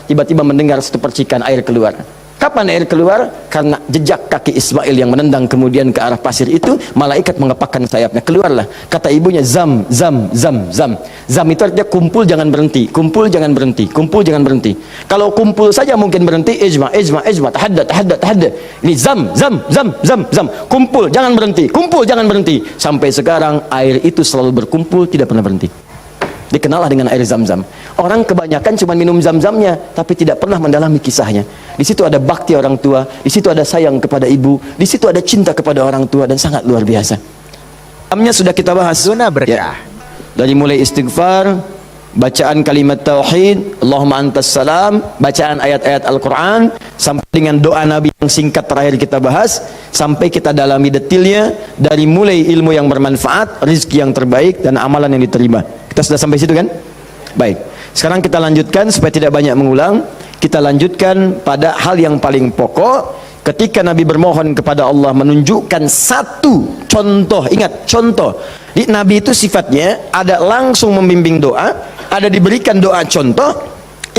tiba-tiba mendengar satu percikan air keluar. Kapan air keluar? Karena jejak kaki Ismail yang menendang kemudian ke arah pasir itu, malaikat mengepakkan sayapnya, keluarlah. Kata ibunya, zam, zam, zam, zam. Zam itu artinya kumpul jangan berhenti, kumpul jangan berhenti, kumpul jangan berhenti. Kalau kumpul saja mungkin berhenti, ijma, ijma, ijma, tahadda, tahadda, tahadda. Ini zam, zam, zam, zam, zam. Kumpul jangan berhenti, kumpul jangan berhenti. Sampai sekarang air itu selalu berkumpul, tidak pernah berhenti. Dikenallah dengan air zam-zam. Orang kebanyakan cuma minum zam-zamnya, tapi tidak pernah mendalami kisahnya. Di situ ada bakti orang tua, di situ ada sayang kepada ibu, di situ ada cinta kepada orang tua, dan sangat luar biasa. Amnya sudah kita bahas. Zona berkah. Dari mulai istighfar, bacaan kalimat tauhid, Allahumma antas salam, bacaan ayat-ayat Al-Quran, sampai dengan doa Nabi yang singkat terakhir kita bahas, sampai kita dalami detailnya, dari mulai ilmu yang bermanfaat, rizki yang terbaik, dan amalan yang diterima. Kita sudah sampai situ kan? Baik. Sekarang kita lanjutkan supaya tidak banyak mengulang. Kita lanjutkan pada hal yang paling pokok. Ketika Nabi bermohon kepada Allah menunjukkan satu contoh. Ingat, contoh. Di Nabi itu sifatnya ada langsung membimbing doa, ada diberikan doa contoh,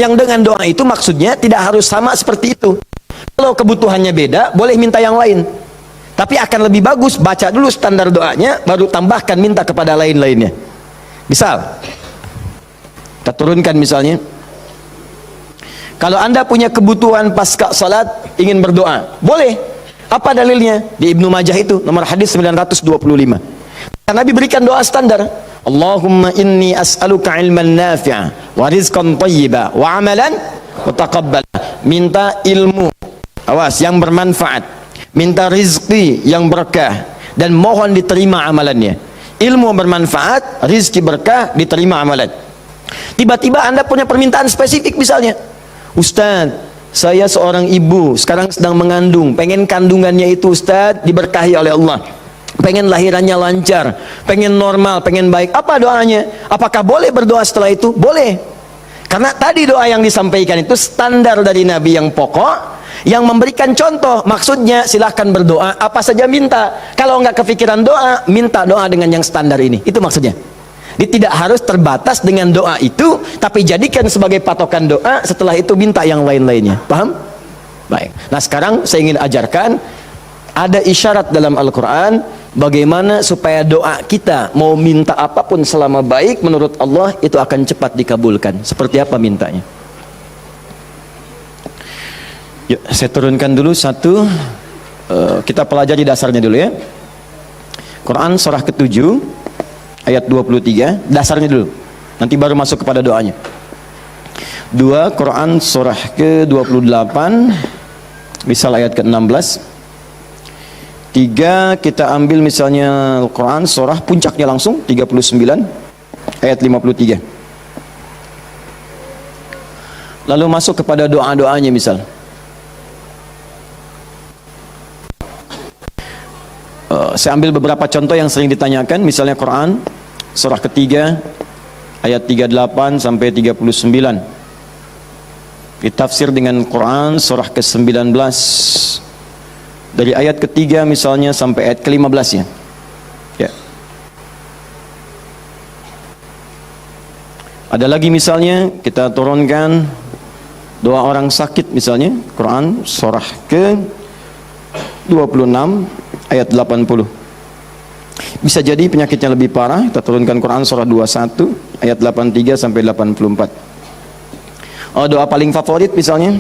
yang dengan doa itu maksudnya tidak harus sama seperti itu. Kalau kebutuhannya beda, boleh minta yang lain. Tapi akan lebih bagus baca dulu standar doanya, baru tambahkan minta kepada lain-lainnya. Misal, kita turunkan misalnya, kalau anda punya kebutuhan pasca salat ingin berdoa, boleh. Apa dalilnya? Di Ibnu Majah itu nomor hadis 925. Nabi berikan doa standar, Allahumma inni as'aluka ilman nafi'a wa rizqan thayyiba wa amalan mutaqabbala. Minta ilmu, awas, yang bermanfaat, minta rizki yang berkah, dan mohon diterima amalannya. Ilmu bermanfaat, rizki berkah, diterima amalan. Tiba-tiba anda punya permintaan spesifik, misalnya, Ustaz, saya seorang ibu sekarang sedang mengandung, pengen kandungannya itu Ustaz diberkahi oleh Allah, pengen lahirannya lancar, pengen normal, pengen baik. Apa doanya? Apakah boleh berdoa setelah itu? Boleh. Karena tadi doa yang disampaikan itu standar dari Nabi yang pokok, yang memberikan contoh. Maksudnya silahkan berdoa apa saja minta. Kalau enggak kepikiran doa, minta doa dengan yang standar ini. Itu maksudnya. Dia tidak harus terbatas dengan doa itu, tapi jadikan sebagai patokan doa, setelah itu minta yang lain-lainnya. Paham? Baik. Nah sekarang saya ingin ajarkan, ada isyarat dalam Al-Quran bagaimana supaya doa kita mau minta apapun selama baik menurut Allah itu akan cepat dikabulkan. Seperti apa mintanya? Yuk, saya turunkan dulu satu. Kita pelajari dasarnya dulu ya. Quran surah ke-7 ayat 23, dasarnya dulu. Nanti baru masuk kepada doanya. 2 Quran surah ke-28 misal ayat ke-16. 3 kita ambil misalnya Al-Quran surah puncaknya langsung 39 ayat 53. Lalu masuk kepada doa-doanya misal. Saya ambil beberapa contoh yang sering ditanyakan, misalnya Quran surah ketiga ayat 38 sampai 39. Ditafsir dengan Quran surah ke-19 dari ayat ketiga misalnya sampai ayat ke-15 ya. Ya. Ada lagi misalnya kita turunkan doa orang sakit misalnya, Quran surah ke-26 ayat 80. Bisa jadi penyakitnya lebih parah, kita turunkan Quran surah 21 ayat 83 sampai 84. Oh, doa paling favorit misalnya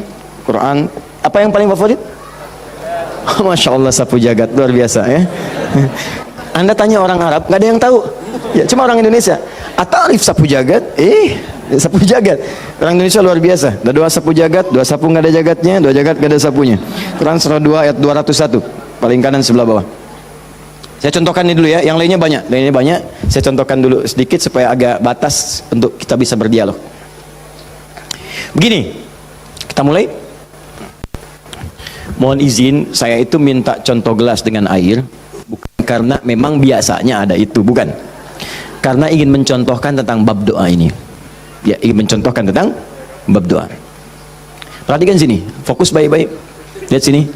Quran, apa yang paling favorit? Masya Allah, sapu jagat, luar biasa ya. Anda tanya orang Arab, nggak ada yang tahu ya, cuma orang Indonesia. Atarif sapu jagat? Sapu jagat. Orang Indonesia luar biasa. Ada doa sapu jagat, doa sapu nggak ada jagatnya, doa jagat nggak ada sapunya. Quran surah 2 ayat 201 paling kanan sebelah bawah. Saya contohkan ini dulu ya, yang lainnya banyak. Saya contohkan dulu sedikit supaya agak batas untuk kita bisa berdialog. Begini, kita mulai. Mohon izin, saya itu minta contoh gelas dengan air bukan karena memang biasanya ada itu, bukan. Karena ingin mencontohkan tentang bab doa ini. Ya, ingin mencontohkan tentang bab doa. Perhatikan sini, fokus baik-baik. Lihat sini.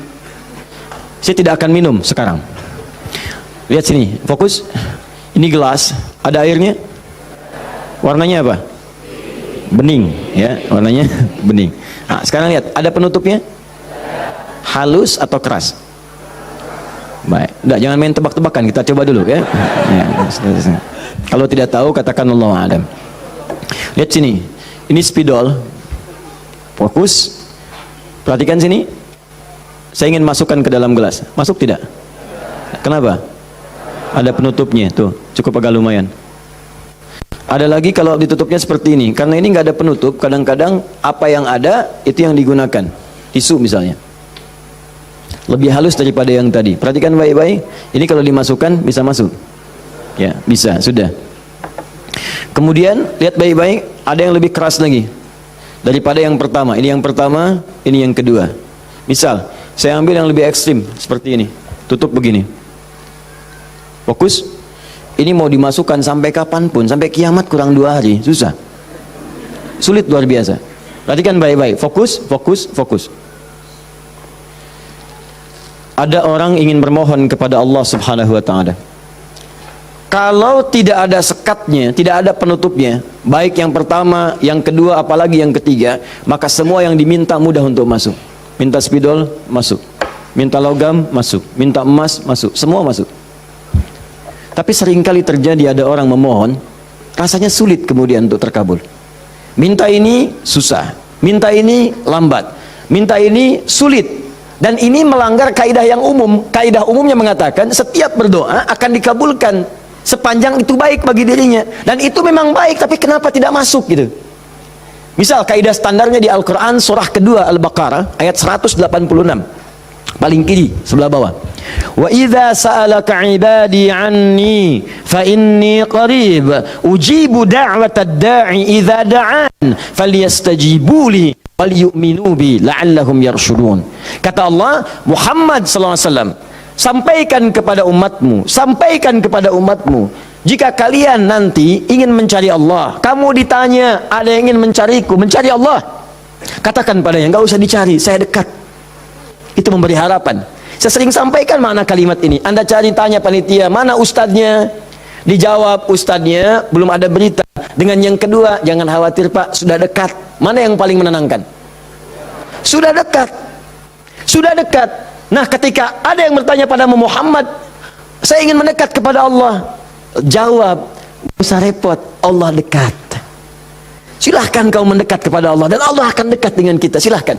Saya tidak akan minum sekarang. Lihat sini, fokus. Ini gelas, ada airnya. Warnanya apa? bening, ya, warnanya bening. Nah, sekarang lihat, ada penutupnya? Halus atau keras? Baik, udah, jangan main tebak-tebakan, kita coba dulu ya. Kalau tidak tahu katakan Allahu a'lam. Lihat sini, ini spidol. Fokus, perhatikan sini. Saya ingin masukkan ke dalam gelas, masuk tidak? Kenapa? Ada penutupnya, tuh, cukup agak lumayan. Ada lagi kalau ditutupnya seperti ini, karena ini nggak ada penutup, kadang-kadang apa yang ada itu yang digunakan. Tisu misalnya, lebih halus daripada yang tadi. Perhatikan baik-baik, ini kalau dimasukkan bisa masuk, ya bisa, sudah. Kemudian lihat baik-baik, ada yang lebih keras lagi daripada yang pertama. Ini yang pertama, ini yang kedua. Misal, saya ambil yang lebih ekstrim seperti ini, tutup begini. Fokus. Ini mau dimasukkan sampai kapanpun, sampai kiamat kurang 2 hari, susah, sulit luar biasa. Perhatikan baik-baik, fokus, fokus, fokus. Ada orang ingin bermohon kepada Allah Subhanahu wa Ta'ala. Kalau tidak ada sekatnya, tidak ada penutupnya, baik yang pertama, yang kedua, apalagi yang ketiga, maka semua yang diminta mudah untuk masuk. Minta spidol, masuk. Minta logam, masuk. Minta emas, masuk. Semua masuk. Tapi seringkali terjadi ada orang memohon, rasanya sulit kemudian untuk terkabul. Minta ini susah, minta ini lambat, minta ini sulit. Dan ini melanggar kaidah yang umum. Kaidah umumnya mengatakan setiap berdoa akan dikabulkan sepanjang itu baik bagi dirinya. Dan itu memang baik, tapi kenapa tidak masuk gitu? Misal kaidah standarnya di Al-Quran surah kedua Al-Baqarah ayat 186, paling kiri sebelah bawah. Wa idza sa'alaka 'ibadi 'anni fa inni qarib ujibu da'watad da'i idza da'an falyastajibu li wal yu'minu bi la'allahum yarshudun. Kata Allah, Muhammad sallallahu alaihi wasallam, sampaikan kepada umatmu, sampaikan kepada umatmu, jika kalian nanti ingin mencari Allah, kamu ditanya ada yang ingin mencariku, mencari Allah, katakan padanya, enggak usah dicari, saya dekat. Itu memberi harapan. Saya sering sampaikan makna kalimat ini. Anda cari, tanya panitia, mana ustadznya? Dijawab, ustadznya belum ada berita. Dengan yang kedua, jangan khawatir Pak, sudah dekat. Mana yang paling menenangkan? Sudah dekat. Sudah dekat. Nah, ketika ada yang bertanya pada Muhammad, saya ingin mendekat kepada Allah, jawab, tidak usah repot, Allah dekat. Silahkan kau mendekat kepada Allah, dan Allah akan dekat dengan kita. Silahkan.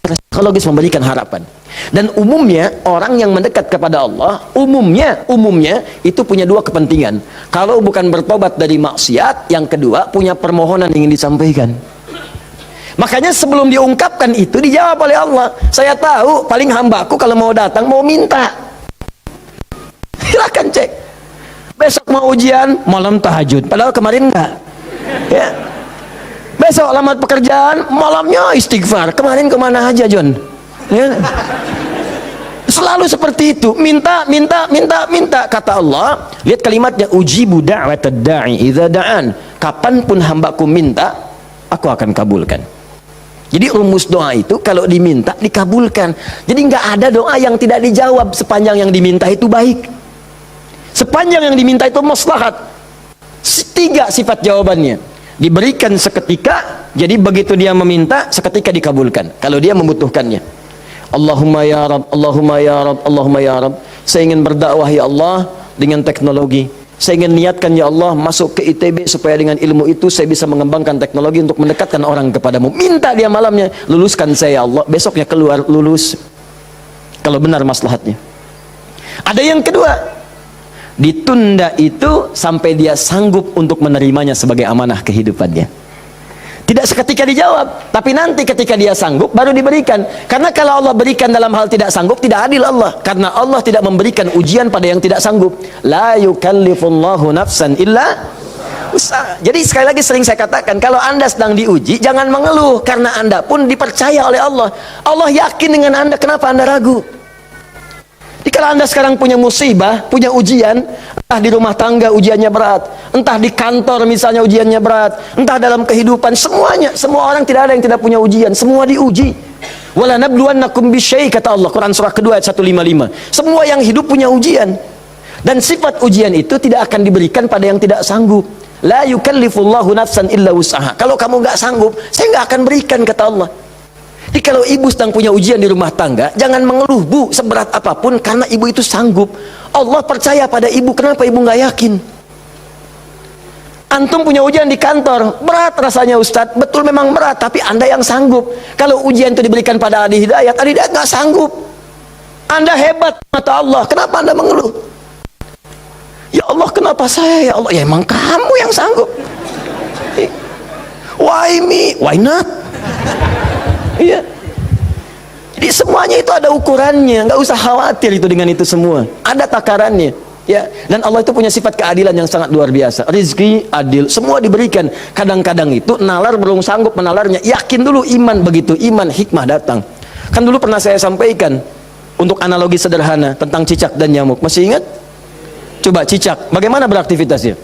Psikologis memberikan harapan. Dan umumnya orang yang mendekat kepada Allah, umumnya itu punya dua kepentingan. Kalau bukan bertobat dari maksiat, yang kedua punya permohonan ingin disampaikan. Makanya sebelum diungkapkan itu dijawab oleh Allah. Saya tahu paling hambaku kalau mau datang mau minta. Silahkan cek. Besok mau ujian, malam tahajud. Padahal kemarin enggak. Ya. Besok lamar pekerjaan, malamnya istighfar. Kemarin kemana aja John? Ya. Selalu seperti itu, minta. Kata Allah, lihat kalimatnya, ujibu da'watad da'i idza da'an. Kapanpun hambaku minta, aku akan kabulkan. Jadi rumus doa itu kalau diminta dikabulkan. Jadi nggak ada doa yang tidak dijawab sepanjang yang diminta itu baik. Sepanjang yang diminta itu maslahat. 3 sifat jawabannya. Diberikan seketika, jadi begitu dia meminta seketika dikabulkan kalau dia membutuhkannya. Allahumma ya Rabb, Allahumma ya Rabb, Allahumma ya Rabb, saya ingin berdakwah ya Allah dengan teknologi, saya ingin niatkan ya Allah masuk ke ITB supaya dengan ilmu itu saya bisa mengembangkan teknologi untuk mendekatkan orang kepadamu. Minta dia malamnya, luluskan saya ya Allah, besoknya keluar lulus kalau benar maslahatnya. Ada yang kedua, ditunda itu sampai dia sanggup untuk menerimanya sebagai amanah kehidupannya. Tidak seketika dijawab, tapi nanti ketika dia sanggup baru diberikan. Karena kalau Allah berikan dalam hal tidak sanggup, tidak adil Allah. Karena Allah tidak memberikan ujian pada yang tidak sanggup. La yukallifullahu nafsan illa usaha. Jadi sekali lagi sering saya katakan, kalau Anda sedang diuji, jangan mengeluh, karena Anda pun dipercaya oleh Allah. Allah yakin dengan Anda, kenapa Anda ragu? Jadi kalau Anda sekarang punya musibah, punya ujian, entah di rumah tangga ujiannya berat, entah di kantor misalnya ujiannya berat, entah dalam kehidupan, semuanya, semua orang, tidak ada yang tidak punya ujian, semua diuji. Wala nabluwannakum bisyai, kata Allah, Quran surah kedua ayat 155. Semua yang hidup punya ujian. Dan sifat ujian itu tidak akan diberikan pada yang tidak sanggup. La yukallifullahu nafsan illa wus'aha. Kalau kamu nggak sanggup, saya nggak akan berikan, kata Allah. Jadi kalau ibu sedang punya ujian di rumah tangga, jangan mengeluh, Bu, seberat apapun, karena ibu itu sanggup. Allah percaya pada ibu. Kenapa ibu nggak yakin? Antum punya ujian di kantor, berat rasanya Ustadz. Betul, memang berat, tapi Anda yang sanggup. Kalau ujian itu diberikan pada Adi Hidayat nggak sanggup. Anda hebat mata Allah, kenapa Anda mengeluh? Ya Allah, kenapa saya? Ya Allah, ya emang kamu yang sanggup. Why me? Why not? Iya. Jadi semuanya itu ada ukurannya, nggak usah khawatir itu dengan itu semua. Ada takarannya, ya. Dan Allah itu punya sifat keadilan yang sangat luar biasa. Rizki adil, semua diberikan. Kadang-kadang itu nalar belum sanggup menalarnya. Yakin dulu iman, begitu iman hikmah datang. Kan dulu pernah saya sampaikan untuk analogi sederhana tentang cicak dan nyamuk. Masih ingat? Coba cicak, bagaimana beraktivitasnya?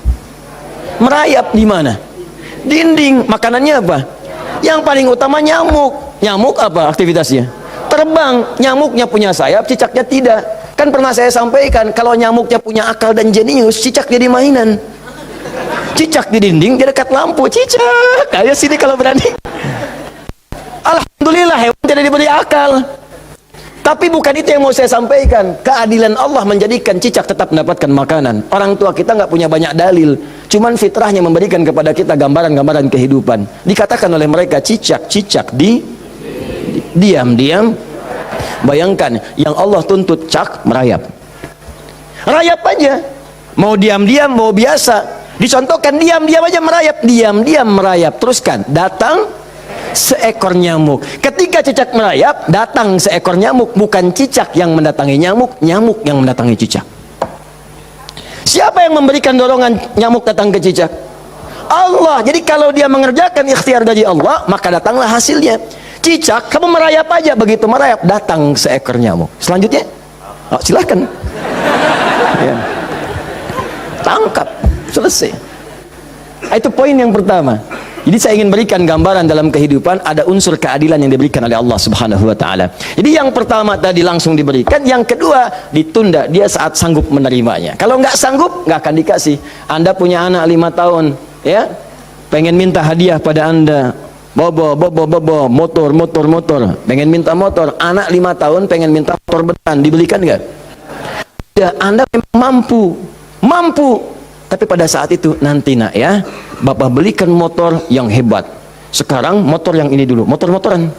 Merayap di mana? Dinding. Makanannya apa? Yang paling utama nyamuk. Nyamuk apa aktivitasnya? Terbang. Nyamuknya punya sayap, cicaknya tidak. Kan pernah saya sampaikan, kalau nyamuknya punya akal dan jenius, cicak jadi mainan. Cicak di dinding, dia dekat lampu. Cicak, ayo sini kalau berani. Alhamdulillah, hewan tidak diberi akal. Tapi bukan itu yang mau saya sampaikan. Keadilan Allah menjadikan cicak tetap mendapatkan makanan. Orang tua kita nggak punya banyak dalil, cuman fitrahnya memberikan kepada kita gambaran-gambaran kehidupan. Dikatakan oleh mereka cicak diam-diam. Bayangkan, yang Allah tuntut cak merayap. Rayap aja. Mau diam-diam, mau biasa. Dicontohkan diam-diam aja merayap, diam-diam merayap. Teruskan, datang seekor nyamuk. Ketika cicak merayap, datang seekor nyamuk. Bukan cicak yang mendatangi nyamuk, nyamuk yang mendatangi cicak. Siapa yang memberikan dorongan nyamuk datang ke cicak? Allah. Jadi kalau dia mengerjakan ikhtiar dari Allah, maka datanglah hasilnya. Cicak, kamu merayap aja, begitu merayap, datang seekor nyamuk. Selanjutnya, silahkan. Ya. Tangkap, selesai. Itu poin yang pertama. Jadi saya ingin berikan gambaran dalam kehidupan ada unsur keadilan yang diberikan oleh Allah Subhanahu wa taala. Jadi yang pertama tadi langsung diberikan, yang kedua ditunda dia saat sanggup menerimanya. Kalau nggak sanggup nggak akan dikasih. Anda punya anak 5 tahun, ya, pengen minta hadiah pada Anda, bobo, motor, pengen minta motor. Anak 5 tahun pengen minta motor beneran, dibelikan nggak? Ya, Anda memang mampu. Tapi pada saat itu, nanti nak ya, Bapak belikan motor yang hebat. Sekarang motor yang ini dulu, motor-motoran.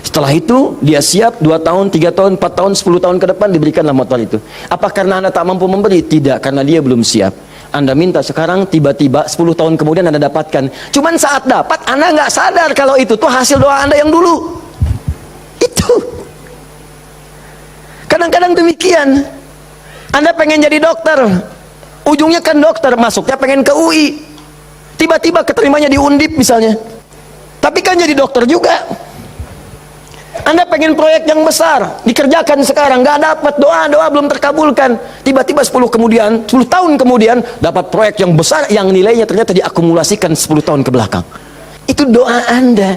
Setelah itu dia siap 2 tahun, 3 tahun, 4 tahun, 10 tahun ke depan diberikanlah motor itu. Apa karena Anda tak mampu memberi? Tidak, karena dia belum siap. Anda minta sekarang, tiba-tiba 10 tahun kemudian Anda dapatkan. Cuman saat dapat Anda nggak sadar kalau itu tuh hasil doa Anda yang dulu. Itu. Kadang-kadang demikian. Anda pengen jadi dokter, ujungnya kan dokter, masuknya pengen ke UI, tiba-tiba keterimanya di Undip misalnya, tapi kan jadi dokter juga. Anda pengen proyek yang besar, dikerjakan sekarang, nggak dapat, doa belum terkabulkan, tiba-tiba 10 tahun kemudian dapat proyek yang besar yang nilainya ternyata diakumulasikan 10 tahun ke belakang. Itu doa Anda.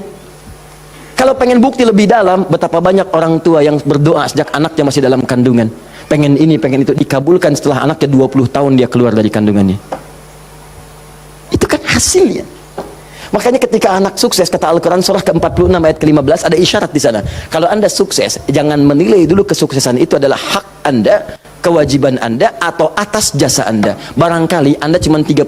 Kalau pengen bukti lebih dalam, betapa banyak orang tua yang berdoa sejak anaknya masih dalam kandungan, pengen ini, pengen itu, dikabulkan setelah anaknya 20 tahun dia keluar dari kandungannya. Itu kan hasilnya. Makanya ketika anak sukses, kata Al-Quran surah ke-46 ayat ke-15, ada isyarat di sana. Kalau Anda sukses, jangan menilai dulu kesuksesan itu adalah hak Anda, kewajiban Anda, atau atas jasa Anda. Barangkali Anda cuma 30%,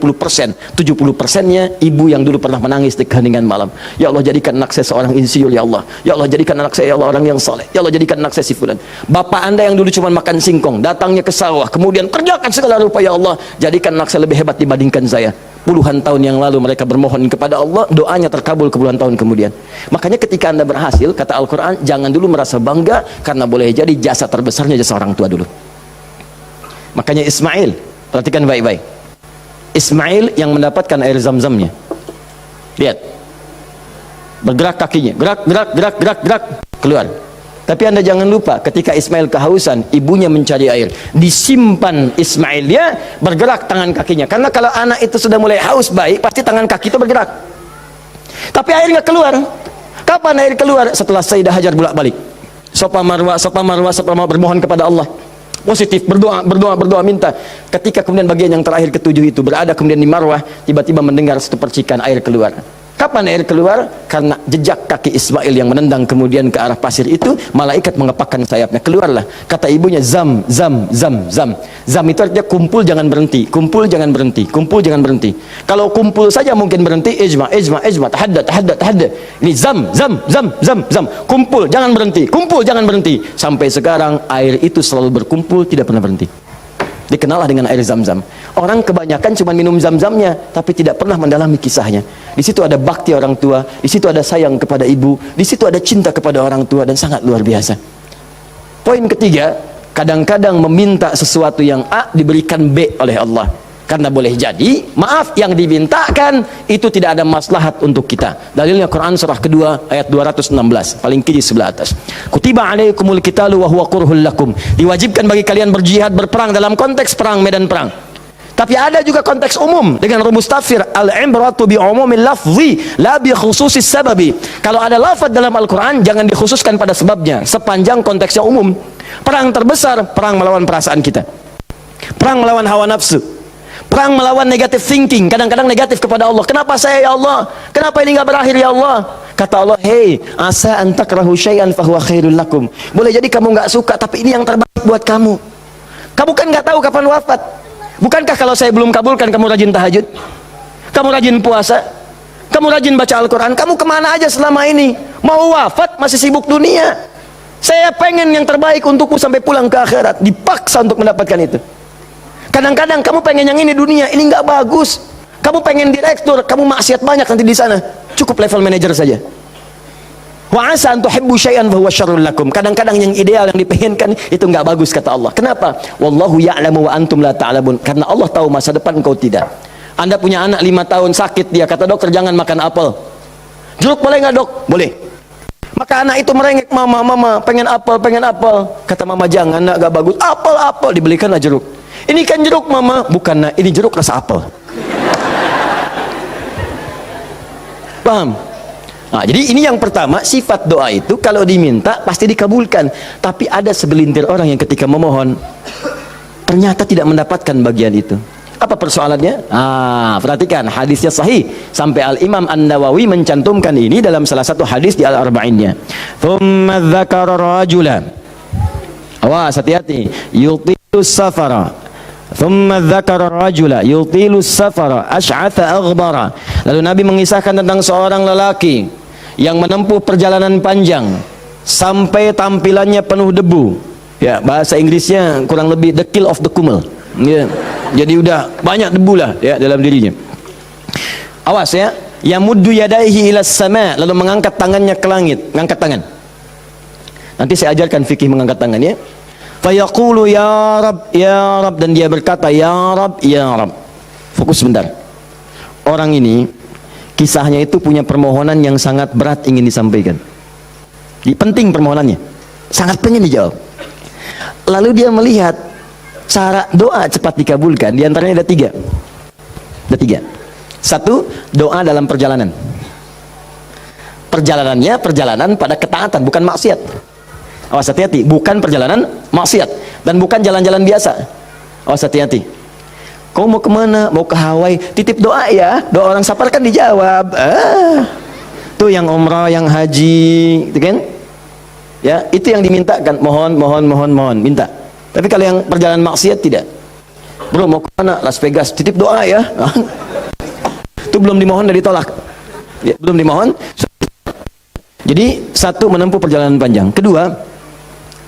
70%-nya ibu yang dulu pernah menangis di keheningan malam. Ya Allah, jadikan anak saya seorang insinyur, ya Allah. Ya Allah, jadikan anak saya, ya Allah, orang yang saleh. Ya Allah, jadikan anak saya si fulan. Bapak Anda yang dulu cuma makan singkong, datangnya ke sawah, kemudian kerjakan segala rupa, ya Allah, jadikan anak saya lebih hebat dibandingkan saya. Puluhan tahun yang lalu mereka bermohon kepada Allah, doanya terkabul puluhan tahun kemudian. Makanya ketika Anda berhasil, kata Al-Quran, jangan dulu merasa bangga, karena boleh jadi jasa terbesarnya jasa orang tua dulu. Makanya Ismail, perhatikan baik-baik, Ismail yang mendapatkan air zam-zamnya, lihat, bergerak kakinya, gerak, keluar. Tapi Anda jangan lupa, ketika Ismail kehausan, ibunya mencari air, disimpan Ismail, dia bergerak tangan kakinya, karena kalau anak itu sudah mulai haus baik, pasti tangan kaki itu bergerak. Tapi air nggak keluar. Kapan air keluar? Setelah Sayyidah Hajar bolak-balik, Safa Marwah bermohon kepada Allah, positif, berdoa, minta. Ketika kemudian bagian yang terakhir ketujuh itu berada kemudian di Marwah, tiba-tiba mendengar satu percikan air keluar. Kapan air keluar? Karena jejak kaki Ismail yang menendang kemudian ke arah pasir itu, malaikat mengepakkan sayapnya, keluarlah. Kata ibunya, zam, zam, zam, zam. Zam itu artinya kumpul jangan berhenti, kumpul jangan berhenti, kumpul jangan berhenti. Kalau kumpul saja mungkin berhenti, ijma, tahadda. Ini zam, zam, zam, zam, zam. Kumpul jangan berhenti, kumpul jangan berhenti. Sampai sekarang air itu selalu berkumpul, tidak pernah berhenti. Dikenallah dengan air zam-zam. Orang kebanyakan cuma minum zam-zamnya, tapi tidak pernah mendalami kisahnya. Di situ ada bakti orang tua, di situ ada sayang kepada ibu, di situ ada cinta kepada orang tua, dan sangat luar biasa. Poin ketiga, kadang-kadang meminta sesuatu yang A diberikan B oleh Allah. Karena boleh jadi, maaf, yang dimintakan itu tidak ada maslahat untuk kita. Dalilnya Quran surah kedua ayat 216, paling kiri sebelah atas. Kutiba alaikumul qitalu wa huwa kurhul lakum. Diwajibkan bagi kalian berjihad, berperang dalam konteks perang, medan perang. Tapi ada juga konteks umum dengan rumus tafsir, al-ibratu bi umumil lafzi la bi khususis sababi. Kalau ada lafaz dalam Al-Qur'an jangan dikhususkan pada sebabnya, sepanjang konteksnya umum. Perang terbesar, perang melawan perasaan kita. Perang melawan hawa nafsu. Perang melawan negative thinking, kadang-kadang negatif kepada Allah. Kenapa saya, ya Allah? Kenapa ini nggak berakhir, ya Allah? Kata Allah, hei, asa an takrahu syai'an fahuwa khairul lakum. Boleh jadi kamu nggak suka, tapi ini yang terbaik buat kamu. Kamu kan nggak tahu kapan wafat. Bukankah kalau saya belum kabulkan kamu rajin tahajud, kamu rajin puasa, kamu rajin baca Al-Quran, kamu kemana aja selama ini? Mau wafat masih sibuk dunia. Saya pengen yang terbaik untukku sampai pulang ke akhirat. Dipaksa untuk mendapatkan itu. Kadang-kadang kamu pengen yang ini dunia, ini nggak bagus. Kamu pengen direktur, kamu maksiat banyak nanti di sana. Cukup level manajer saja. Wa asa an tuhibbu syai'an fa huwa syarrul lakum. Kadang-kadang yang ideal yang dipengenkan itu nggak bagus kata Allah. Kenapa? Wallahu ya'lamu wa antum la ta'lamun. Karena Allah tahu masa depan engkau tidak. Anda punya anak 5 tahun sakit, dia kata dokter jangan makan apel. Jeruk boleh nggak dok? Boleh. Maka anak itu merengek, mama pengen apel, pengen apel. Kata mama jangan, nak nggak bagus. Apel, dibelikanlah jeruk. Ini kan jeruk mama, bukan, ini jeruk rasa apel. Paham? Nah, jadi ini yang pertama, sifat doa itu kalau diminta pasti dikabulkan. Tapi ada segelintir orang yang ketika memohon ternyata tidak mendapatkan bagian itu. Apa persoalannya? Perhatikan, hadisnya sahih. Sampai Al-Imam An-Nawawi mencantumkan ini dalam salah satu hadis di Al-Arba'innya. Thumma dzakara rajulan. Awas, hati-hati. Yutilus safara. Thumma dzakara rajula yutilus safara ash'atha aghdara. Lalu Nabi mengisahkan tentang seorang lelaki yang menempuh perjalanan panjang sampai tampilannya penuh debu. Ya, bahasa Inggrisnya kurang lebih the kill of the kumel. Ya. Jadi udah banyak debu lah ya dalam dirinya. Awas ya, yamuddu yadaihi ila sama, lalu mengangkat tangannya ke langit, mengangkat tangan. Nanti saya ajarkan fikih mengangkat tangan ya. Fayaqulu ya Rab, dan dia berkata ya Rab. Fokus sebentar. Orang ini kisahnya itu punya permohonan yang sangat berat ingin disampaikan. Penting permohonannya, sangat pengen dijawab. Lalu dia melihat cara doa cepat dikabulkan. Di antaranya ada tiga. Satu, doa dalam perjalanan. Perjalanannya perjalanan pada ketaatan, bukan maksiat. Awas hati-hati, bukan perjalanan maksiat dan bukan jalan-jalan biasa. Awas hati-hati. Kau mau kemana? Mau ke Hawaii? Titip doa ya. Doa orang safar kan dijawab. Tuh yang umrah, yang haji, gitu kan? Ya, itu yang dimintakan. Mohon, minta. Tapi kalau yang perjalanan maksiat tidak. Bro, mau kemana? Las Vegas. Titip doa ya. Itu belum dimohon dan ditolak. Ya, belum dimohon. Jadi satu, menempuh perjalanan panjang. Kedua,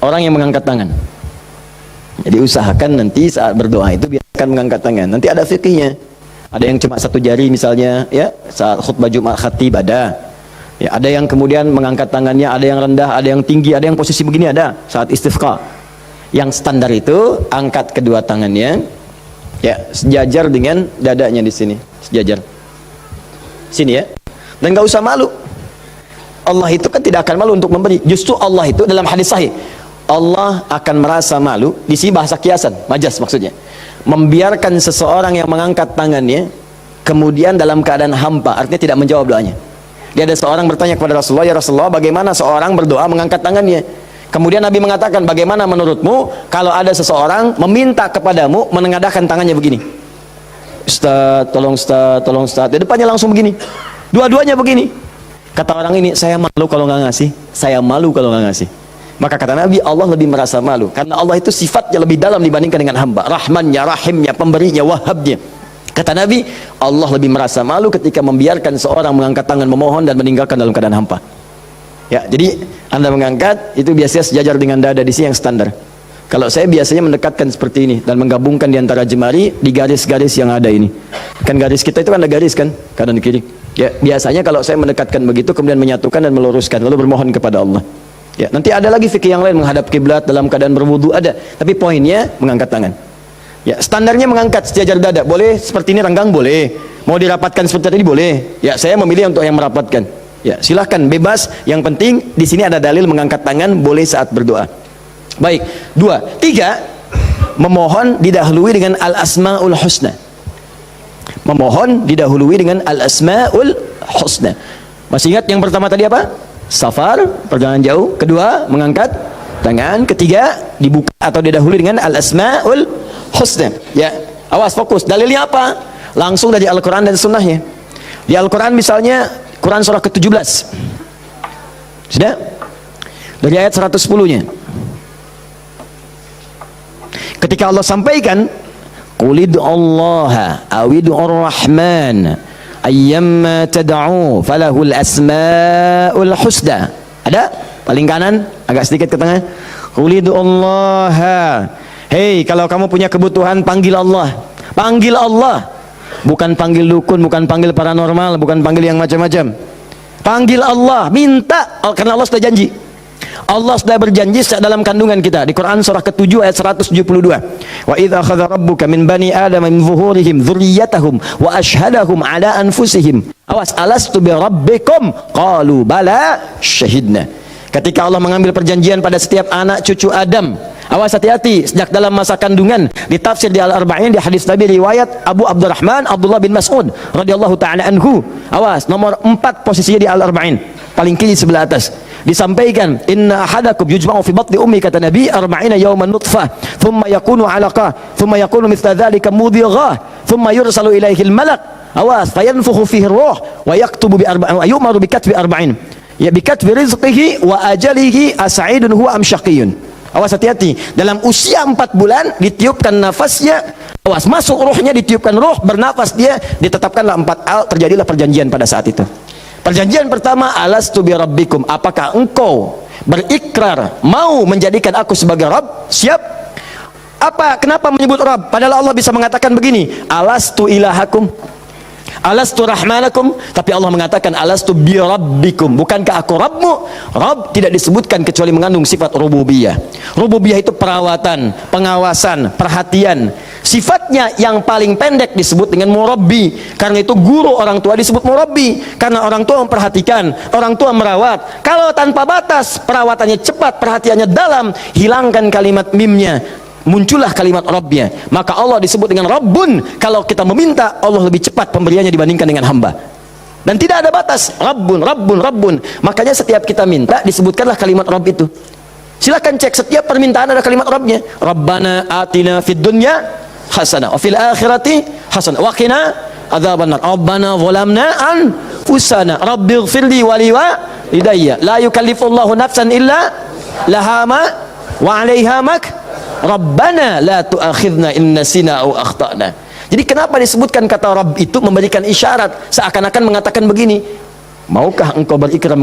orang yang mengangkat tangan. Jadi usahakan nanti saat berdoa itu biarkan mengangkat tangan. Nanti ada fikihnya. Ada yang cuma satu jari misalnya, ya saat khutbah Jumat khatib ada. Ya, ada yang kemudian mengangkat tangannya, ada yang rendah, ada yang tinggi, ada yang posisi begini ada saat istisqa. Yang standar itu angkat kedua tangannya, ya sejajar dengan dadanya di sini, sejajar. Sini ya. Dan nggak usah malu. Allah itu kan tidak akan malu untuk memberi. Justru Allah itu dalam hadis sahih, Allah akan merasa malu. Di sini bahasa kiasan, majas maksudnya. Membiarkan seseorang yang mengangkat tangannya kemudian dalam keadaan hampa, artinya tidak menjawab doanya. Dia ada seorang bertanya kepada Rasulullah, ya Rasulullah, bagaimana seorang berdoa mengangkat tangannya? Kemudian Nabi mengatakan, bagaimana menurutmu kalau ada seseorang meminta kepadamu menengadahkan tangannya begini, Ustaz, tolong Ustaz, tolong Ustaz. Di depannya langsung begini, dua-duanya begini. Kata orang ini, saya malu kalau nggak ngasih, saya malu kalau nggak ngasih. Maka kata Nabi, Allah lebih merasa malu, karena Allah itu sifatnya lebih dalam dibandingkan dengan hamba. Rahmannya, rahimnya, pemberinya, wahabnya. Kata Nabi, Allah lebih merasa malu ketika membiarkan seorang mengangkat tangan memohon dan meninggalkan dalam keadaan hampa. Ya, jadi Anda mengangkat itu biasanya sejajar dengan dada di sini yang standar. Kalau saya biasanya mendekatkan seperti ini dan menggabungkan di antara jemari di garis-garis yang ada ini. Kan garis kita itu kan ada garis kan, kanan kiri. Ya, biasanya kalau saya mendekatkan begitu kemudian menyatukan dan meluruskan lalu bermohon kepada Allah. Ya, nanti ada lagi fikih yang lain menghadap kiblat dalam keadaan berwudu ada, tapi poinnya mengangkat tangan. Ya, standarnya mengangkat sejajar dada. Boleh seperti ini renggang boleh. Mau dirapatkan seperti ini boleh. Ya, saya memilih untuk yang merapatkan. Ya, silahkan bebas. Yang penting di sini ada dalil mengangkat tangan boleh saat berdoa. Baik, 2, 3, memohon didahului dengan al-asmaul husna. Memohon didahului dengan al-asmaul husna. Masih ingat yang pertama tadi apa? Safar, perjalanan jauh. Kedua, mengangkat tangan. Ketiga, dibuka atau didahului dengan al-asmaul husna. Ya, awas fokus. Dalilnya apa? Langsung dari Al-Quran dan Sunnahnya. Di Al-Quran misalnya Quran surah ke-17. Sudah? Dari ayat 110-nya. Ketika Allah sampaikan, Qulid Allah awid'ur rahman ayyamma tad'u falahul asmaul husna. Ada? Paling kanan, agak sedikit ke tengah. Qulid Allah. Hei, kalau kamu punya kebutuhan panggil Allah. Panggil Allah. Bukan panggil dukun, bukan panggil paranormal, bukan panggil yang macam-macam. Panggil Allah, minta, karena Allah sudah janji. Allah sudah berjanji dalam kandungan kita di Quran surah ke-7 ayat 172. Wa idza akhadha rabbuka min bani adama min zuhurihim dzurriyyatahum wa ashhadahum ala anfusihim. Awas, alastu bi rabbikum qalu bala syahidna. Ketika Allah mengambil perjanjian pada setiap anak cucu Adam, awas hati-hati sejak dalam masa kandungan. Ditafsir di Al-Arba'in di hadis Nabi riwayat Abu Abdurrahman Abdullah bin Mas'ud radhiyallahu taala anhu. Awas, nomor 4 posisinya di Al-Arba'in, paling kiri sebelah atas. Disampaikan, inna ahadakum yujma'u fi batni ummi, kata Nabi, 40 yawman nutfah, thumma yakunu 'alaqah, thumma yakunu mithla dhalika mudghah, thumma yursalu ilaihi al-malak. Awas, fayanfukhu fihi ar-ruh wa yaktubu bi arba'in wa yu'maru bi katbi arba'in. Ya bi katbi rizqihi wa ajalihi as'idun huwa am syaqiyyun. Awas hati-hati, dalam usia 4 bulan ditiupkan nafasnya, awas masuk ruhnya, ditiupkan ruh, bernafas dia, ditetapkanlah 4 hal, terjadilah perjanjian pada saat itu. Perjanjian pertama, alastu bi rabbikum, apakah engkau berikrar mau menjadikan aku sebagai Rabb? Siap? Apa? Kenapa menyebut Rabb? Padahal Allah bisa mengatakan begini, alastu ilahakum, alastu rahmanakum, tapi Allah mengatakan alastu bi rabbikum, bukankah aku Rabbmu? Rabb tidak disebutkan kecuali mengandung sifat rububiyah. Rububiyah itu perawatan, pengawasan, perhatian. Sifatnya yang paling pendek disebut dengan murabbi. Karena itu guru orang tua disebut murabbi, karena orang tua memperhatikan, orang tua merawat. Kalau tanpa batas, perawatannya cepat, perhatiannya dalam, hilangkan kalimat mimnya, muncullah kalimat Rabbnya. Maka Allah disebut dengan Rabbun. Kalau kita meminta, Allah lebih cepat pemberiannya dibandingkan dengan hamba. Dan tidak ada batas, Rabbun, Rabbun, Rabbun. Makanya setiap kita minta, disebutkanlah kalimat Rabb itu. Silakan cek, setiap permintaan ada kalimat Rabbnya. Rabbana atina fid dunya hasanah wa fil akhirati hasanah wa qina adzabannar. Rabbana zalamna anfusana rabbighfirli wa liwalidayya la yukallifullahu nafsan illa laha ma wa 'alaiha mak Rabbana la tu'akhidna in nasina aw akhtana. Jadi kenapa disebutkan kata Rabb itu memberikan isyarat, seakan-akan mengatakan begini, maukah engkau berikrar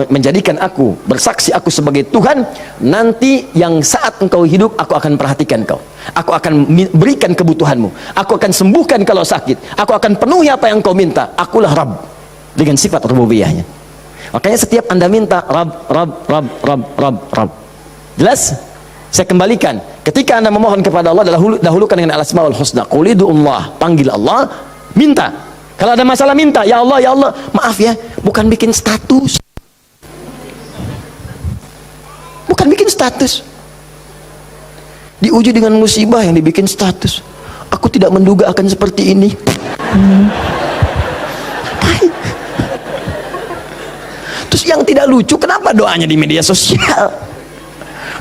menjadikan aku, bersaksi aku sebagai Tuhan, nanti yang saat engkau hidup aku akan perhatikan kau, aku akan berikan kebutuhanmu, aku akan sembuhkan kalau sakit, aku akan penuhi apa yang kau minta, akulah Rabb, dengan sifat rububiyahnya. Makanya setiap Anda minta Rabb, Rabb, Rabb, Rabb, Rabb, Rabb. Jelas? Saya kembalikan, ketika Anda memohon kepada Allah, dahulukan dengan al-asmaul husna. Qulidullah, panggil Allah, minta. Kalau ada masalah minta, ya Allah, ya Allah. Maaf ya, bukan bikin status, bukan bikin status. Diuji dengan musibah yang dibikin status. Aku tidak menduga akan seperti ini. Terus yang tidak lucu, kenapa doanya di media sosial?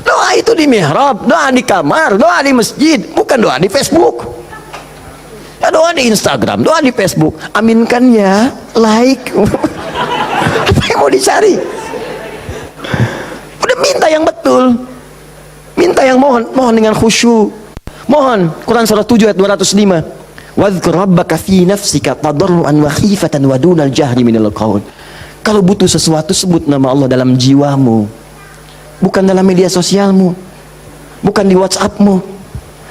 Doa itu di mihrab, doa di kamar, doa di masjid, bukan doa di Facebook. Ya, doa di Instagram, doa di Facebook. Aminkan ya, like. Apa yang mau dicari? Udah minta yang betul, minta yang mohon dengan khusyuk. Mohon. Quran surah 7 ayat 205. Wadhkur rabbaka fi nafsika tadarruan wa khifatan wa dunal jahri minal qaul. Kalau butuh sesuatu, sebut nama Allah dalam jiwamu, bukan dalam media sosialmu, bukan di WhatsAppmu,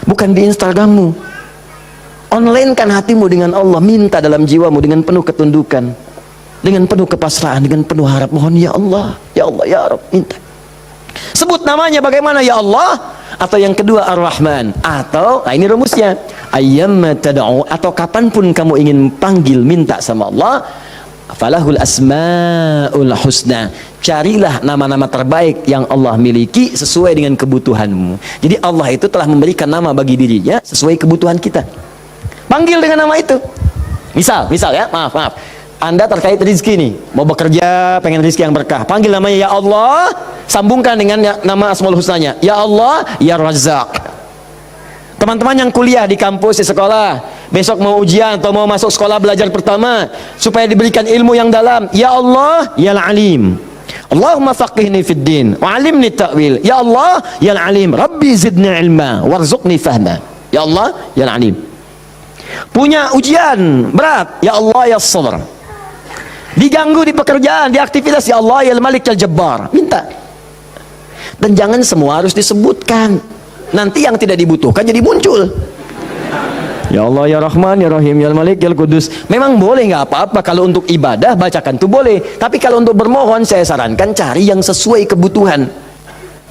bukan di Instagrammu. Onlinekan hatimu dengan Allah, minta dalam jiwamu dengan penuh ketundukan, dengan penuh kepasrahan, dengan penuh harap. Mohon ya Allah, ya Allah, ya Rabb, minta. Sebut namanya bagaimana? Ya Allah. Atau yang kedua Ar-Rahman. Atau, nah ini rumusnya, ayyamma tad'u, atau kapanpun kamu ingin panggil, minta sama Allah, falahul asmaul husna. Carilah nama-nama terbaik yang Allah miliki sesuai dengan kebutuhanmu. Jadi Allah itu telah memberikan nama bagi dirinya sesuai kebutuhan kita. Panggil dengan nama itu. Misal ya, maaf. Anda terkait rezeki nih, mau bekerja, pengen rezeki yang berkah. Panggil namanya ya Allah, sambungkan dengan nama Asmaul Husnanya. Ya Allah, ya Razzaq. Teman-teman yang kuliah di kampus, di sekolah, besok mau ujian atau mau masuk sekolah belajar pertama, supaya diberikan ilmu yang dalam. Ya Allah, ya Alim. Allahumma faqihni fid din wa 'allimni ta'wil. Ya Allah, ya Alim. Rabbi zidni ilma warzuqni fahma. Ya Allah, ya Alim. Punya ujian berat, ya Allah, ya Sabr. Diganggu di pekerjaan, di aktivitas, ya Allah, ya Malik, ya Jabbar. Minta. Dan jangan semua harus disebutkan. Nanti yang tidak dibutuhkan jadi muncul. Ya Allah, ya Rahman, ya Rahim, ya Malik, ya Kudus. Memang boleh, nggak apa-apa. Kalau untuk ibadah bacakan tuh boleh. Tapi kalau untuk bermohon, saya sarankan cari yang sesuai kebutuhan.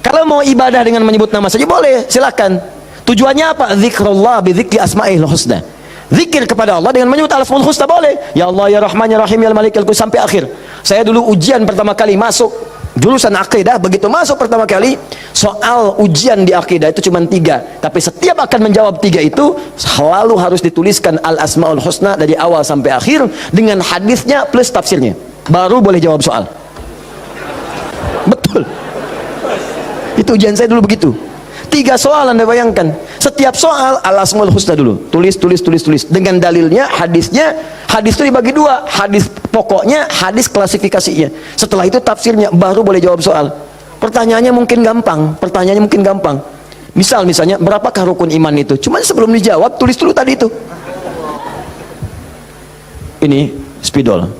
Kalau mau ibadah dengan menyebut nama saja boleh, silakan. Tujuannya apa? Zikrullah bi dzikri asma'il husna. Zikir kepada Allah dengan menyebut Al-Asmaul Husna boleh. Ya Allah, ya Rahman, ya Rahim, ya Malik, ya Kudus, sampai akhir. Saya dulu ujian pertama kali masuk jurusan akidah, begitu masuk pertama kali, soal ujian di akidah itu cuma 3, tapi setiap akan menjawab 3 itu selalu harus dituliskan Al-Asmaul Husna dari awal sampai akhir dengan hadisnya plus tafsirnya, baru boleh jawab soal. Betul, itu ujian saya dulu begitu. 3 soal, Anda bayangkan, setiap soal Al-Asmaul Husna dulu, tulis dengan dalilnya, hadisnya. Hadis itu dibagi 2, hadis pokoknya, hadis klasifikasinya. Setelah itu tafsirnya, baru boleh jawab soal. Pertanyaannya mungkin gampang. Misalnya, berapakah rukun iman itu? Cuman sebelum dijawab, tulis dulu tadi itu. Ini spidol,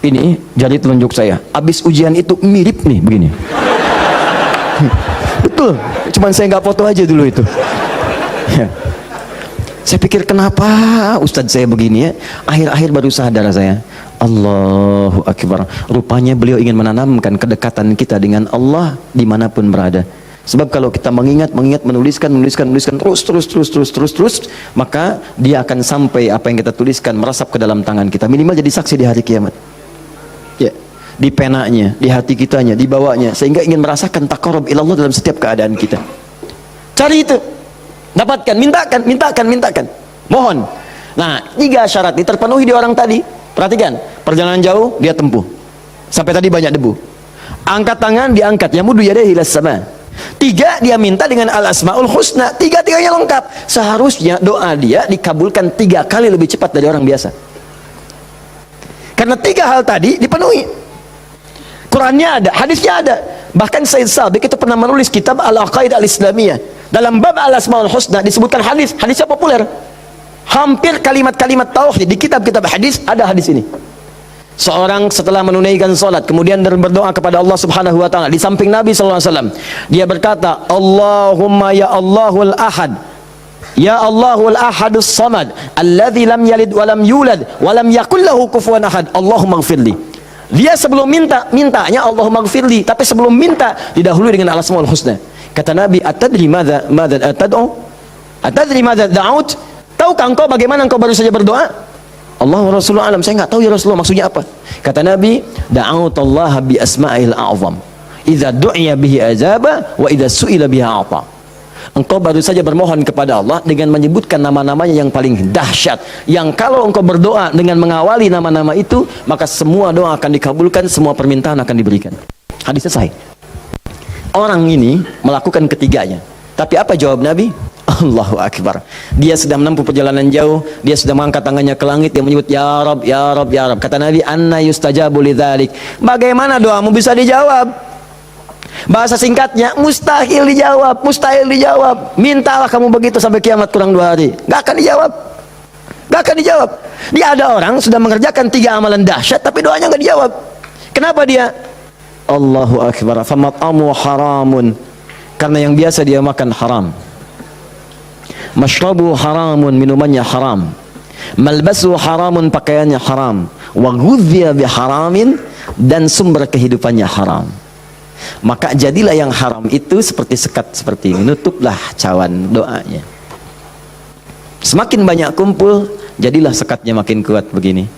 ini jari telunjuk saya. Abis ujian itu mirip nih, begini. Betul, cuman saya nggak foto aja dulu itu. Ya. Saya pikir kenapa Ustadz saya begini ya. Akhir-akhir baru sadar saya. Allahu Akbar. Rupanya beliau ingin menanamkan kedekatan kita dengan Allah dimanapun berada. Sebab kalau kita mengingat, menuliskan terus, maka dia akan sampai apa yang kita tuliskan meresap ke dalam tangan kita. Minimal jadi saksi di hari kiamat. Ya. Di penanya, di hati kitanya, dibawanya, sehingga ingin merasakan taqarrub ilallah dalam setiap keadaan kita. Cari itu, dapatkan, mintakan, mohon. Nah, 3 syarat ini terpenuhi di orang tadi. Perhatikan, perjalanan jauh dia tempuh, sampai tadi banyak debu. Angkat tangan, diangkat, yamudu yadayhi ilas sama. 3, dia minta dengan Al-Asmaul Husna. 3-tiganya lengkap. Seharusnya doa dia dikabulkan 3 kali lebih cepat dari orang biasa. Karena 3 hal tadi dipenuhi. Qurannya ada, hadisnya ada. Bahkan Said Sabiq itu pernah menulis kitab Al-Aqaidah Al-Islamiyah. Dalam bab Al-Asmaul Husna disebutkan hadisnya populer. Hampir kalimat-kalimat tauhid di kitab-kitab hadis ada hadis ini. Seorang setelah menunaikan salat kemudian berdoa kepada Allah Subhanahu wa taala di samping Nabi sallallahu alaihi wasallam. Dia berkata, "Allahumma ya Allahul Ahad. Ya Allahul Ahadus Samad, alladzi lam yalid wa lam yulad wa lam yakul lahu kufuwan ahad. Allahumma ighfirli." Dia sebelum mintanya Allahumma ighfirli, tapi sebelum minta didahului dengan Al-Asmaul Husna. Kata Nabi, "Atadri madza tad'u? Atadri madza da'ut?" Tahukah engkau bagaimana engkau baru saja berdoa? Allah wa Rasulullah alam, saya nggak tahu ya Rasulullah maksudnya apa. Kata Nabi, "Da'utallaha bi asma'il a'zam. Idza du'iya bihi ajaba wa idza su'ila biha a'ta." Engkau baru saja bermohon kepada Allah dengan menyebutkan nama-namanya yang paling dahsyat, yang kalau engkau berdoa dengan mengawali nama-nama itu, maka semua doa akan dikabulkan, semua permintaan akan diberikan. Hadisnya sahih. orang ini melakukan ketiganya. Tapi apa jawab Nabi? Allahu Akbar. Dia sudah menempuh perjalanan jauh, dia sudah mengangkat tangannya ke langit, dia menyebut ya Rab, ya Rab, ya Rab. Kata Nabi, anna yustajabu lidzalik. Bagaimana doamu bisa dijawab? Bahasa singkatnya, mustahil dijawab, mustahil dijawab. Mintalah kamu begitu sampai kiamat kurang 2 hari, gak akan dijawab. Gak akan dijawab. Dia ada orang sudah mengerjakan 3 amalan dahsyat tapi doanya gak dijawab. Kenapa dia? Allahu Akbar. Famat'amu haramun, karena yang biasa dia makan haram. Mashrabu haramun, minumannya haram. Malbasu haramun, pakaiannya haram. Wa ghudhiya biharamin, dan sumber kehidupannya haram. Maka jadilah yang haram itu seperti sekat seperti ini, nutuplah cawan doanya. Semakin banyak kumpul, jadilah sekatnya makin kuat begini.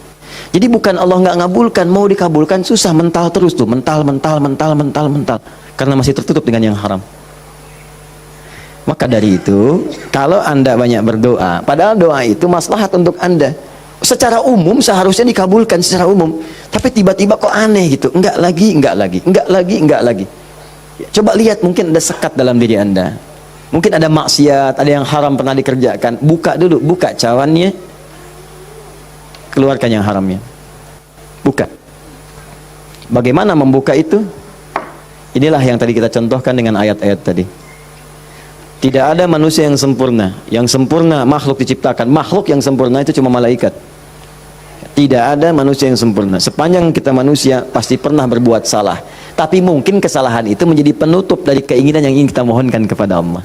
Jadi bukan Allah nggak ngabulkan, mau dikabulkan susah, mental terus tuh, mental, karena masih tertutup dengan yang haram. Maka dari itu, kalau Anda banyak berdoa, padahal doa itu maslahat untuk Anda, secara umum seharusnya dikabulkan secara umum, tapi tiba-tiba kok aneh gitu, enggak lagi. Coba lihat, mungkin ada sekat dalam diri Anda, mungkin ada maksiat, ada yang haram pernah dikerjakan. Buka dulu, buka cawannya, keluarkan yang haramnya, buka. Bagaimana membuka itu? Inilah yang tadi kita contohkan dengan ayat-ayat tadi. Tidak ada manusia yang sempurna. Yang sempurna makhluk diciptakan. Makhluk yang sempurna itu cuma malaikat. Tidak ada manusia yang sempurna. Sepanjang kita manusia pasti pernah berbuat salah. Tapi mungkin kesalahan itu menjadi penutup dari keinginan yang ingin kita mohonkan kepada Allah.